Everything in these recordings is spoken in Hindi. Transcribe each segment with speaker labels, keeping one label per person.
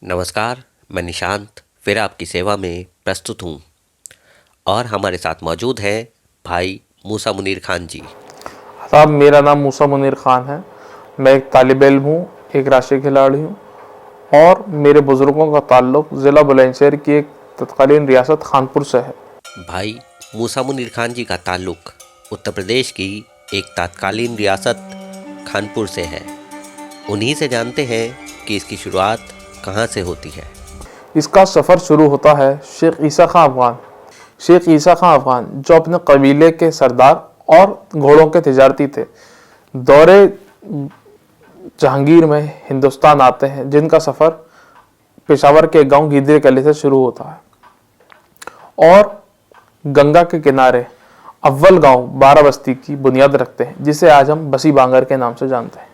Speaker 1: नमस्कार, मैं निशांत फिर आपकी सेवा में प्रस्तुत हूँ और हमारे साथ मौजूद हैं भाई मूसा मुनीर खान जी।
Speaker 2: साहब, मेरा नाम मूसा मुनीर खान है। मैं एक तालिब इल्म हूँ, एक राष्ट्रीय खिलाड़ी हूँ और मेरे बुज़ुर्गों का ताल्लुक़ ज़िला बुलंदशहर की एक तत्कालीन रियासत खानपुर से है।
Speaker 1: भाई मूसा मुनीर खान जी का ताल्लुक़ उत्तर प्रदेश की एक तत्कालीन रियासत खानपुर से है। उन्हीं से जानते हैं कि इसकी शुरुआत कहाँ से होती है।
Speaker 2: इसका सफ़र शुरू होता है शेख ईसा खां अफ़गान। शेख ईसा खां अफ़गान जो अपने कबीले के सरदार और घोड़ों के तिजारती थे, दौरे जहांगीर में हिंदुस्तान आते हैं, जिनका सफ़र पेशावर के गांव गिदरे कली से शुरू होता है और गंगा के किनारे अव्वल गांव बाराबस्ती की बुनियाद रखते हैं, जिसे आज हम बसी बांगर के नाम से जानते हैं।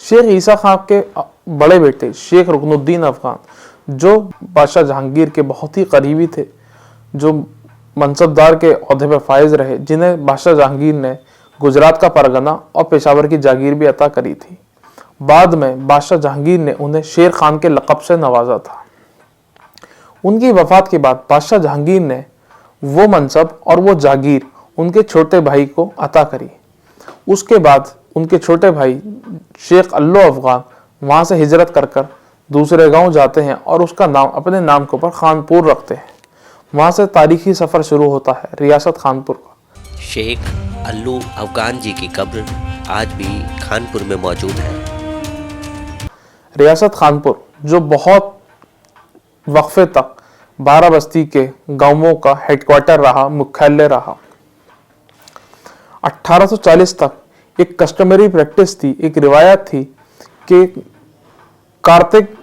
Speaker 2: शेख ईसा खां के बड़े बेटे शेख रुकनुद्दीन अफ़गान, जो बादशाह जहांगीर के बहुत ही करीबी थे, जो मनसबदार के ओहदे पर फायज रहे, जिन्हें बादशाह जहांगीर ने गुजरात का परगना और पेशावर की जागीर भी अता करी थी। बाद में बादशाह जहांगीर ने उन्हें शेर खान के लक़ब से नवाजा था। उनकी वफ़ात के बाद बादशाह जहांगीर ने वो मनसब और वो जागीर उनके छोटे भाई को अता करी। उसके बाद उनके छोटे भाई शेख अल्लो अफ़गान वहाँ से हिजरत कर दूसरे गांव जाते हैं और उसका नाम अपने नाम के ऊपर खानपुर रखते हैं। वहाँ से तारीखी सफ़र शुरू होता है रियासत खानपुर का।
Speaker 1: शेख अल्लू अफ़गान जी की कब्र आज भी खानपुर में मौजूद है।
Speaker 2: रियासत खानपुर जो बहुत वक्फे तक बाराबस्ती के गांवों का हेडक्वार्टर रहा, मुख्यालय रहा। 1840 तक एक कस्टमरी प्रैक्टिस थी, एक रिवायत थी कि कार्तिक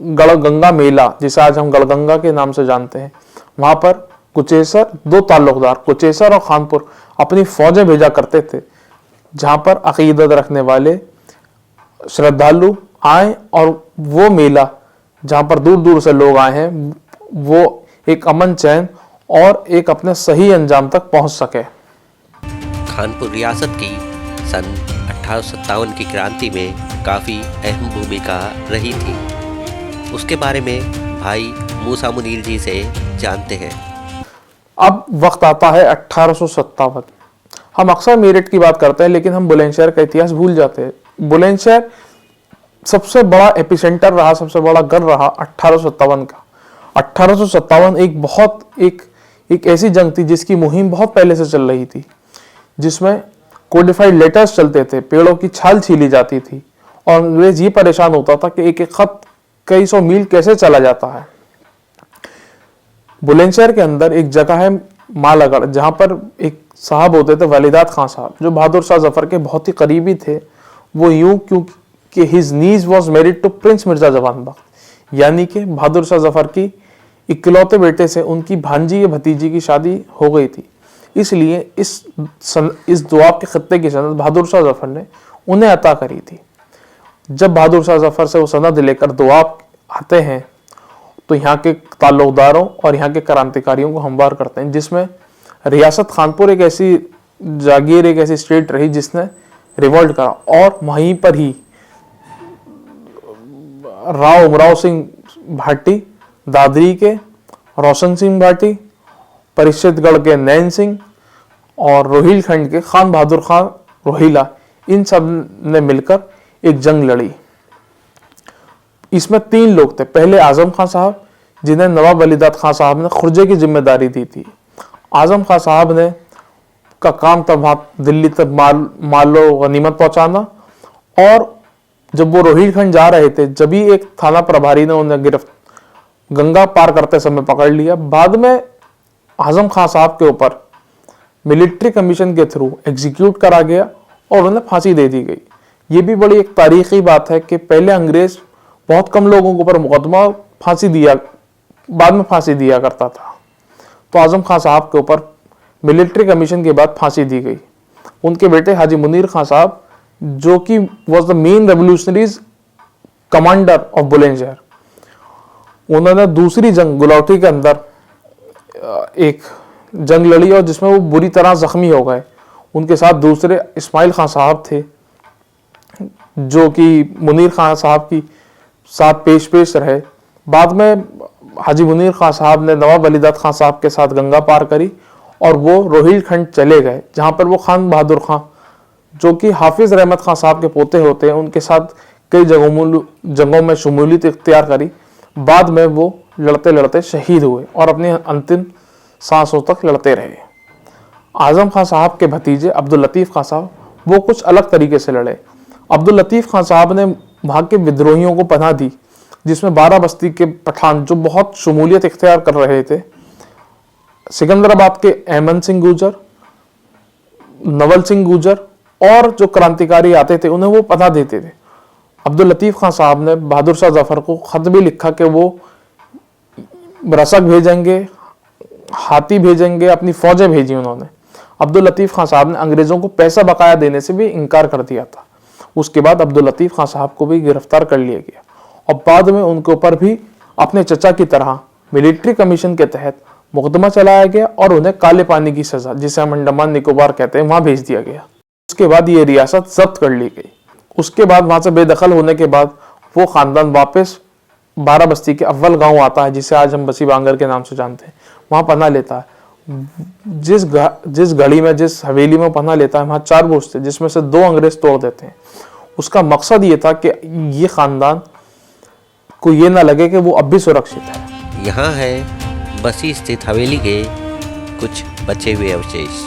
Speaker 2: गढ़गंगा मेला, जिसे आज हम गढ़गंगा के नाम से जानते हैं, वहां पर कुचेसर, दो ताल्लुकदार कुचेसर और खानपुर अपनी फौजें भेजा करते थे, जहां पर अकीदत रखने वाले श्रद्धालु आए और वो मेला जहां पर दूर दूर से लोग आए हैं, वो एक अमन चैन और एक अपने सही अंजाम तक पहुंच सके।
Speaker 1: खानपुर रियासत की सन 1857 की क्रांति में काफ़ी अहम भूमिका रही थी। उसके बारे में भाई मूसा मुनीर जी से जानते हैं।
Speaker 2: अब वक्त आता है 1857। हम अक्सर मेरठ की बात करते हैं, लेकिन हम बुलंदशहर का इतिहास भूल जाते हैं। बुलंदशहर सबसे बड़ा एपिसेंटर रहा, सबसे बड़ा गढ़ रहा 1857 का। 1857 एक ऐसी जंग थी जिसकी मुहिम बहुत पहले से चल रही थी, जिसमें कोडिफाइड लेटर्स चलते थे, पेड़ों की छाल छीली जाती थी और अंग्रेज ये परेशान होता था कि एक एक खत कई सौ मील कैसे चला जाता है। बुलंदशहर के अंदर एक जगह है मालागढ़, जहां पर एक साहब होते थे वलीदात खां साहब, जो बहादुर शाह जफर के बहुत ही करीबी थे। वो यूं क्योंकि his niece was married to prince Mirza Jawan Bakht, यानी कि बहादुर शाह जफर की इकलौते बेटे से उनकी भांजी या भतीजी की शादी हो गई थी। इसलिए इस दुआब के खत्ते की सनद बहादुर शाह जफर ने उन्हें अता करी थी। जब बहादुर शाह जफर से वो सनद लेकर दुआब आते हैं, तो यहाँ के ताल्लुकदारों और यहाँ के क्रांतिकारियों को हमवार करते हैं, जिसमें रियासत खानपुर एक ऐसी जागीर, एक ऐसी स्टेट रही जिसने रिवोल्ट करा और वहीं पर ही राव उमराव सिंह भाटी, दादरी के रोशन सिंह भाटी, परिषदगढ़ के नैन सिंह और रोहिलखंड के खान बहादुर खान रोहिला, इन सब ने मिलकर एक जंग लड़ी। इसमें 3 लोग थे। पहले आजम खां साहब, जिन्हें नवाब वलीदात खां साहब ने खुर्जे की जिम्मेदारी दी थी। आजम खां साहब ने का काम था वहां दिल्ली तक मालो गनीमत पहुंचाना, और जब वो रोहिलखंड जा रहे थे, जब ही एक थाना प्रभारी ने उन्हें गंगा पार करते समय पकड़ लिया। बाद में आजम खां साहब के ऊपर मिलिट्री कमीशन के थ्रू एग्जीक्यूट करा गया और उन्हें फांसी दे दी गई। ये भी बड़ी एक तारीखी बात है कि पहले अंग्रेज बहुत कम लोगों के ऊपर मुकदमा बाद में फांसी दिया करता था, तो आजम खां साहब के ऊपर मिलिट्री कमीशन के बाद फांसी दी गई। उनके बेटे हाजी मुनीर खां साहब, जो कि was the main revolutionaries commander of Bulandshahr, उन्होंने दूसरी जंग गुलावटी के अंदर एक जंग लड़ी और जिसमें वो बुरी तरह जख्मी हो गए। उनके साथ दूसरे इस्माइल खां साहब थे, जो कि मुनीर खां साहब की साथ पेश रहे। बाद में हाजी मुनीर खान साहब ने नवाब वलीदाद खान साहब के साथ गंगा पार करी और वो रोहिलखंड चले गए, जहाँ पर वो खान बहादुर खान, जो कि हाफिज रहमत खान साहब के पोते होते हैं, उनके साथ कई जंगों में शमूलियत इख्तियार करी। बाद में वो लड़ते लड़ते शहीद हुए और अपनी अंतिम सांसों तक लड़ते रहे। आजम खान साहब के भतीजे अब्दुल लतीफ़ खान साहब वो कुछ अलग तरीके से लड़े। अब्दुल लतीफ़ खान साहब ने वहाँ के विद्रोहियों को पनाह दी, जिसमें 12 बस्ती के पठान जो बहुत शमूलियत इख्तियार कर रहे थे, सिकंदराबाद के अहमद सिंह गुजर, नवल सिंह गुजर और जो क्रांतिकारी आते थे उन्हें वो पनाह देते थे। अब्दुल लतीफ़ खान साहब ने बहादुर शाह जफर को खत भी लिखा कि वो रसक भेजेंगे, हाथी भेजेंगे, अपनी फौजें भेजी उन्होंने। अब्दुल लतीफ़ खान साहब ने अंग्रेज़ों को पैसा बकाया देने से भी इनकार कर दिया था। उसके बाद अब्दुल लतीफ़ खान साहब को भी गिरफ्तार कर लिया गया और बाद में उनके ऊपर भी अपने चचा की तरह मिलिट्री कमीशन के तहत मुकदमा चलाया गया और उन्हें काले पानी की सज़ा, जिसे हम अंडमान निकोबार कहते हैं, वहाँ भेज दिया गया। उसके बाद ये रियासत जब्त कर ली गई। उसके बाद वहाँ से बेदखल होने के बाद वो ख़ानदान वापस 12 बस्ती के अव्वल गांव आता है, जिसे आज हम बसी बांगर के नाम से जानते हैं, वहाँ पनाह लेता है। जिस घड़ी में, जिस हवेली में पनाह लेता है, वहाँ 4 बुर्ज थे, जिसमें से 2 अंग्रेज तोड़ देते हैं। उसका मकसद ये था कि ये ख़ानदान को ये ना लगे कि वो अब भी सुरक्षित है।
Speaker 1: यहाँ है बसी स्थित हवेली के कुछ बचे हुए अवशेष।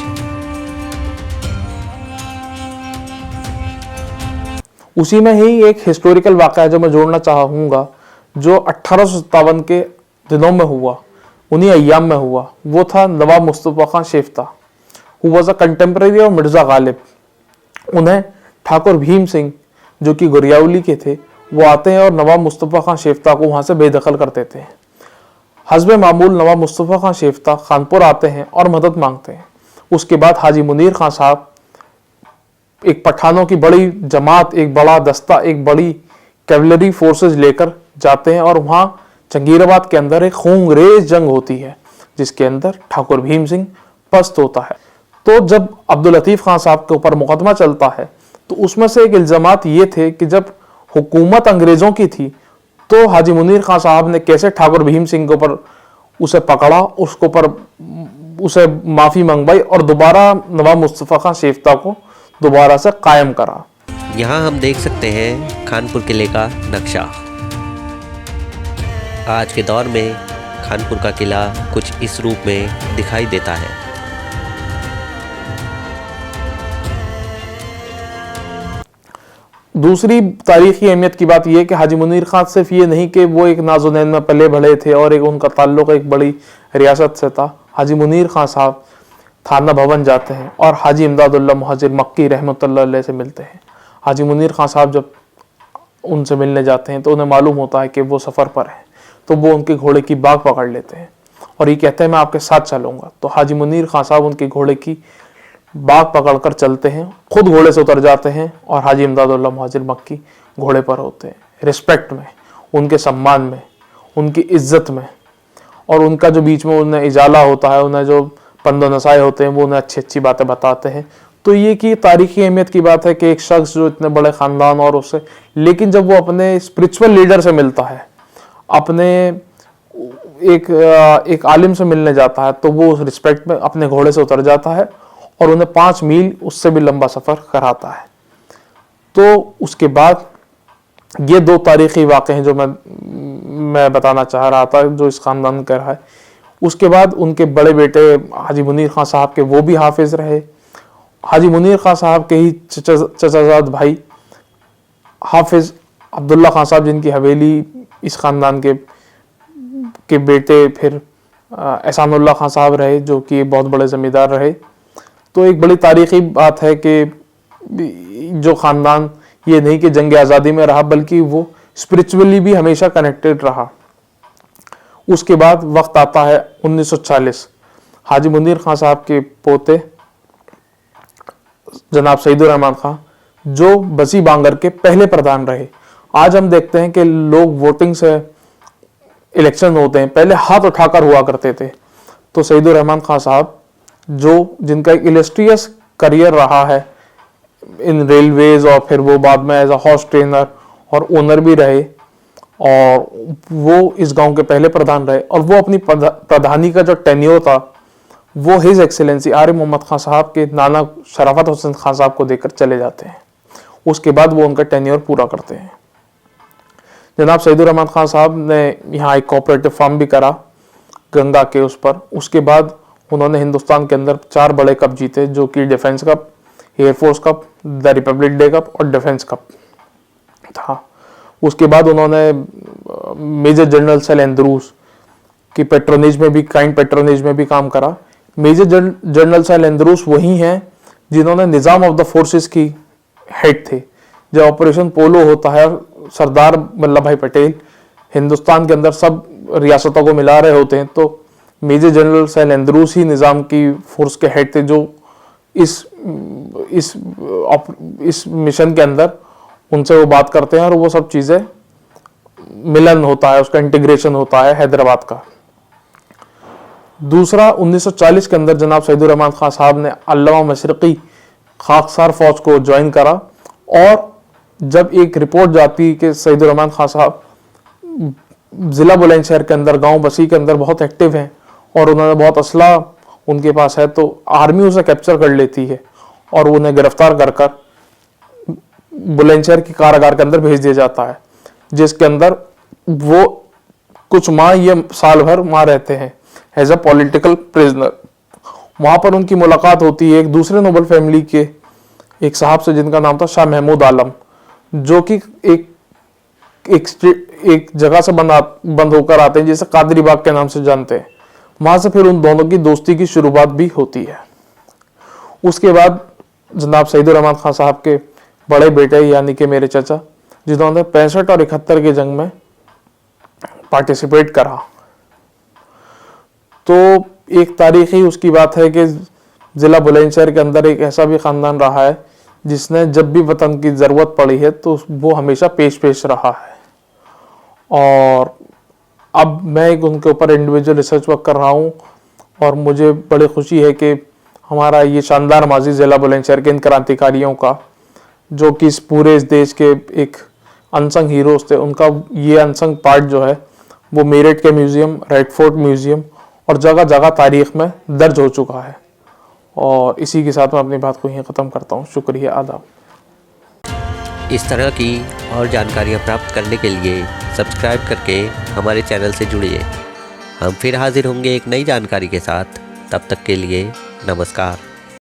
Speaker 2: उसी में ही एक हिस्टोरिकल वाक़या जो मैं जोड़ना चाहूँगा, जो 1857 के दिनों में हुआ, उन्हीं अय्याम में हुआ। वो था Nawab Mustafa Khan Shefta, who was a contemporary of Mirza Ghalib. उन्हें ठाकुर भीम सिंह, जो कि गुरियावली के थे, वो आते हैं और नवाब मुस्तफ़ा खान शेफ्ता को वहाँ से बेदखल कर देते हैं। हस्बे मामूल नवाब मुस्तफ़ा खान शेफ्ता कानपुर आते हैं और मदद मांगते हैं। उसके बाद हाजी मुनीर खान साहब एक पठानों की बड़ी जमात, एक बड़ा दस्ता, एक बड़ी कैवलरी फोर्सेस लेकर जाते हैं और वहाँ जंगीराबाद के अंदर एक खूंरेज जंग होती है, जिसके अंदर ठाकुर भीम सिंह पस्त होता है। तो जब अब्दुल लतीफ़ खान साहब के ऊपर मुकदमा चलता है, तो उसमें से एक इल्ज़ामात ये थे कि जब हुकूमत अंग्रेज़ों की थी, तो हाजी मुनीर खान साहब ने कैसे ठाकुर भीम सिंह के ऊपर उसे पकड़ा, उसके ऊपर उसे माफ़ी मंगवाई और दोबारा नवाब मुस्तफ़ा खान शेफ्ता को दोबारा से कायम करा।
Speaker 1: यहाँ हम देख सकते हैं खानपुर किले का नक्शा। आज के दौर में खानपुर का किला कुछ इस रूप में दिखाई देता है।
Speaker 2: दूसरी तारीखी अहमियत की बात यह कि हाजी मुनीर खान सिर्फ ये नहीं कि वो एक नाज़ो-नैन में पले बढ़े थे और एक उनका ताल्लुक़ एक बड़ी रियासत से था। हाजी मुनीर खान साहब थाना भवन जाते हैं और हाजी इमदादुल्लाह मुहाजिर मक्की रहमतुल्लाह अलैह से मिलते हैं। हाजी मुनीर खान साहब जब उनसे मिलने जाते हैं तो उन्हें मालूम होता है कि वो सफ़र पर हैं, तो वो उनके घोड़े की बाग पकड़ लेते हैं और ये कहते हैं मैं आपके साथ चलूँगा। तो हाजी मुनीर खान साहब उनके घोड़े की बाग पकड़कर चलते हैं, खुद घोड़े से उतर जाते हैं और हाजी इमदादुल्लाह मुहाजिर मक्की घोड़े पर होते हैं। रिस्पेक्ट में, उनके सम्मान में, उनकी इज्जत में, और उनका जो बीच में उन्हें इजाला होता है, उन्हें जो पंदो नसाए होते हैं, वो उन्हें अच्छी अच्छी बातें बताते हैं। तो ये कि तारीखी अहमियत की बात है कि एक शख्स जो इतने बड़े ख़ानदान और उससे, लेकिन जब वो अपने स्पिरिचुअल लीडर से मिलता है, अपने एक आलिम से मिलने जाता है, तो वो उस रिस्पेक्ट में अपने घोड़े से उतर जाता है और उन्हें 5 मील उससे भी लंबा सफ़र कराता है। तो उसके बाद ये 2 तारीखी वाक़े हैं जो मैं बताना चाह रहा था, जो इस ख़ानदान का रहा है। उसके बाद उनके बड़े बेटे हाजी मुनीर खान साहब के, वो भी हाफिज़ रहे। हाजी मुनीर खान साहब के ही चचाजाद भाई हाफिज़ अब्दुल्ला खान साहब, जिनकी हवेली इस ख़ानदान के बेटे फिर एहसानुल्लाह खान साहब रहे, जो कि बहुत बड़े ज़मींदार रहे। तो एक बड़ी तारीख़ी बात है कि जो ख़ानदान ये नहीं कि जंग आज़ादी में रहा, बल्कि वो स्पिरिचुअली भी हमेशा कनेक्टेड रहा। उसके बाद वक्त आता है 1940। हाजी मुनीर खान साहब के पोते जनाब सईदुर रहमान खान, जो बसी बांगर के पहले प्रधान रहे। आज हम देखते हैं कि लोग वोटिंग से इलेक्शन होते हैं, पहले हाथ उठाकर हुआ करते थे। तो सईदुर रहमान खान साहब, जो जिनका एक इलस्ट्रियस करियर रहा है इन रेलवेज, और फिर वो बाद में एज अ हॉर्स ट्रेनर और ओनर भी रहे, और वो इस गांव के पहले प्रधान रहे। और वो अपनी प्रधानी का जो टेन्योर था वो हिज एक्सेलेंसी आरिफ मोहम्मद खान साहब के नाना शराफत हुसैन खान साहब को देकर चले जाते हैं। उसके बाद वो उनका टेन्योर पूरा करते हैं। जनाब सईदुर रहमान खान साहब ने यहाँ एक कोऑपरेटिव फार्म भी करा गंगा के उस पर। उसके बाद उन्होंने हिंदुस्तान के अंदर 4 बड़े कप जीते, जो कि defence cup, air force cup, the Republic day cup और डिफेंस कप था। उसके बाद उन्होंने मेजर जनरल सेल एंड्रूस की पेट्रोनेज में भी, काइंड पेट्रोनेज में भी काम करा। मेजर जनरल सेल एंड्रूस वही हैं जिन्होंने निज़ाम ऑफ द फोर्सेस की हेड थे। जब ऑपरेशन पोलो होता है, सरदार वल्लभ भाई पटेल हिंदुस्तान के अंदर सब रियासतों को मिला रहे होते हैं, तो मेजर जनरल सेल एंड्रूस ही निज़ाम की फोर्स के हेड थे, जो इस मिशन के अंदर उनसे वो बात करते हैं और वो सब चीज़ें मिलन होता है, उसका इंटीग्रेशन होता है हैदराबाद का। दूसरा, 1940 के अंदर जनाब सईदुर रहमान खान साहब ने अल्लामा मशरिकी खाकसार फौज को ज्वाइन करा। और जब एक रिपोर्ट जाती कि सईदुर रहमान खान साहब ज़िला बुलंदशहर के अंदर, गांव बसी के अंदर बहुत एक्टिव हैं और उन्होंने बहुत असला उनके पास है, तो आर्मी उसे कैप्चर कर लेती है और उन्हें गिरफ्तार कर कर बुलंदशहर की कारागार के अंदर भेज दिया जाता है, जिसके अंदर वो कुछ माह या साल भर वहाँ रहते हैं एज अ पॉलिटिकल प्रिजनर। वहाँ पर उनकी मुलाकात होती है एक दूसरे नोबल फैमिली के एक साहब से, जिनका नाम था शाह महमूद आलम, जो कि एक जगह से बंद होकर आते हैं, जिसे कादरी बाग के नाम से जानते हैं। वहाँ से फिर उन दोनों की दोस्ती की शुरुआत भी होती है। उसके बाद जनाब सईदुर रहमान खान साहब के बड़े बेटे यानी कि मेरे चाचा, जिन्होंने 65 और 71 की जंग में पार्टिसिपेट करा, तो एक तारीखी उसकी बात है कि ज़िला बुलंदशहर के अंदर एक ऐसा भी ख़ानदान रहा है जिसने जब भी वतन की ज़रूरत पड़ी है तो वो हमेशा पेश रहा है। और अब मैं एक उनके ऊपर इंडिविजुअल रिसर्च वर्क कर रहा हूँ और मुझे बड़ी खुशी है कि हमारा ये शानदार माजी ज़िला बुलंदशहर के इन क्रांतिकारियों का, जो कि इस पूरे इस देश के एक अनसंग हीरोज़ थे, उनका ये अनसंग पार्ट जो है वो मेरठ के म्यूज़ियम, रेड फोर्ट म्यूज़ियम और जगह जगह तारीख़ में दर्ज हो चुका है। और इसी के साथ मैं अपनी बात को यहीं ख़त्म करता हूँ। शुक्रिया, आदाब।
Speaker 1: इस तरह की और जानकारियाँ प्राप्त करने के लिए सब्सक्राइब करके हमारे चैनल से जुड़िए। हम फिर हाजिर होंगे एक नई जानकारी के साथ। तब तक के लिए नमस्कार।